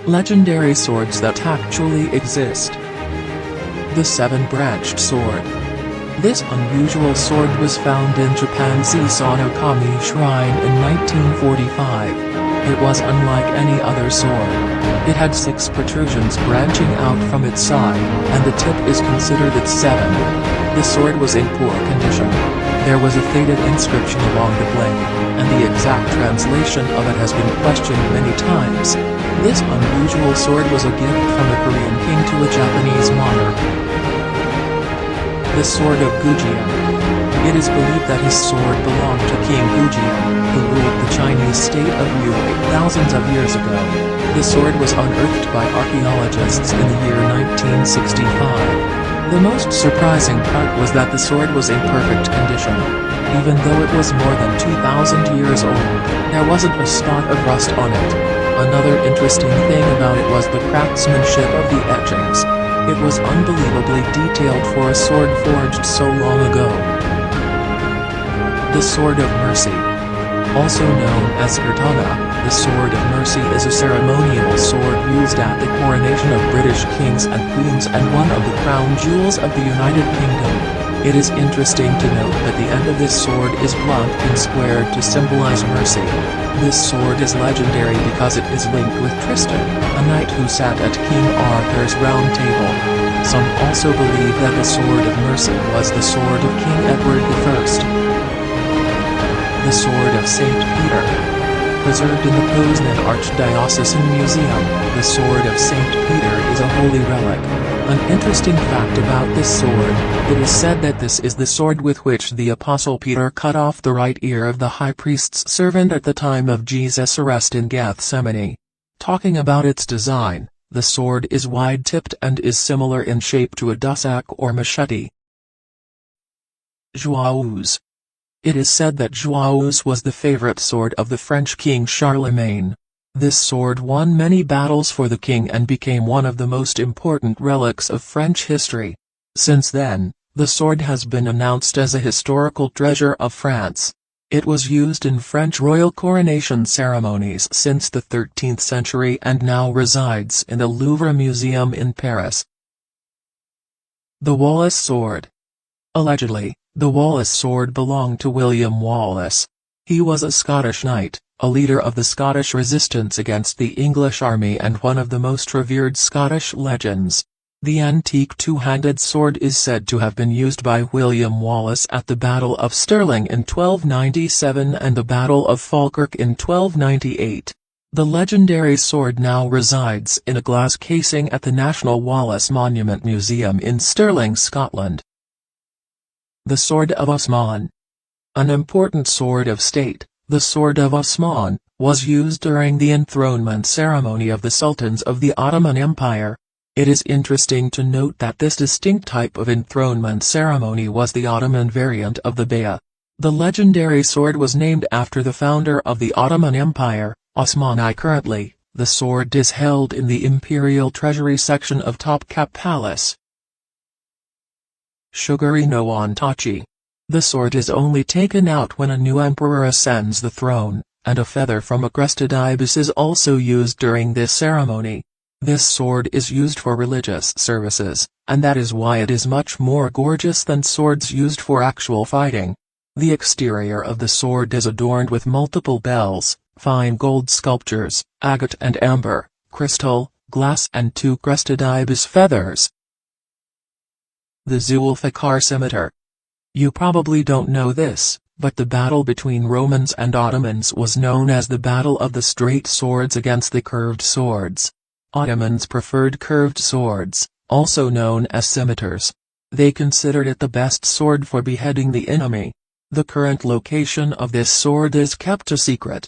Legendary swords that actually exist. The seven-branched sword. This unusual sword was found in Japan's Isano-kami Shrine in 1945. It was unlike any other sword. It had 6 protrusions branching out from its side, and the tip is considered its 7. The sword was in poor condition. There was a faded inscription along the blade, and the exact translation of it has been questioned many times. This unusual sword was a gift from a Korean king to a Japanese monarch. The Sword of Gujian. It is believed that his sword belonged to King Gujian, who ruled the Chinese state of Yue thousands of years ago. The sword was unearthed by archaeologists in the year 1965. The most surprising part was that the sword was in perfect condition. Even though it was more than 2,000 years old, there wasn't a spot of rust on it. Another interesting thing about it was the craftsmanship of the etchings. It was unbelievably detailed for a sword forged so long ago. The Sword of Mercy. Also known as Kirtana, the Sword of Mercy is a ceremonial sword used at the coronation of British kings and queens and one of the crown jewels of the United Kingdom. It is interesting to note that the end of this sword is blunt and squared to symbolize mercy. This sword is legendary because it is linked with Tristan, a knight who sat at King Arthur's round table. Some also believe that the Sword of Mercy was the sword of King Edward I. The Sword of St. Peter. Preserved in the Poznan Archdiocesan Museum, the Sword of St. Peter is a holy relic. An interesting fact about this sword, it is said that this is the sword with which the Apostle Peter cut off the right ear of the high priest's servant at the time of Jesus' arrest in Gethsemane. Talking about its design, the sword is wide-tipped and is similar in shape to a dussac or machete. Joyeuse. It is said that Joyeuse was the favorite sword of the French king Charlemagne. This sword won many battles for the king and became one of the most important relics of French history. Since then, the sword has been announced as a historical treasure of France. It was used in French royal coronation ceremonies since the 13th century and now resides in the Louvre Museum in Paris. The Wallace Sword. Allegedly, the Wallace sword belonged to William Wallace. He was a Scottish knight, a leader of the Scottish resistance against the English army and one of the most revered Scottish legends. The antique two-handed sword is said to have been used by William Wallace at the Battle of Stirling in 1297 and the Battle of Falkirk in 1298. The legendary sword now resides in a glass casing at the National Wallace Monument Museum in Stirling, Scotland. The Sword of Osman. An important sword of state, the Sword of Osman, was used during the enthronement ceremony of the sultans of the Ottoman Empire. It is interesting to note that this distinct type of enthronement ceremony was the Ottoman variant of the bay'ah. The legendary sword was named after the founder of the Ottoman Empire, Osman I. Currently, the sword is held in the Imperial Treasury section of Topkapı Palace. Shuguri no Ontachi. The sword is only taken out when a new emperor ascends the throne, and a feather from a crested ibis is also used during this ceremony. This sword is used for religious services, and that is why it is much more gorgeous than swords used for actual fighting. The exterior of the sword is adorned with multiple bells, fine gold sculptures, agate and amber, crystal, glass and 2 crested ibis feathers. The Zulfikar Scimitar. You probably don't know this, but the battle between Romans and Ottomans was known as the Battle of the Straight Swords against the curved swords. Ottomans preferred curved swords, also known as scimitars. They considered it the best sword for beheading the enemy. The current location of this sword is kept a secret.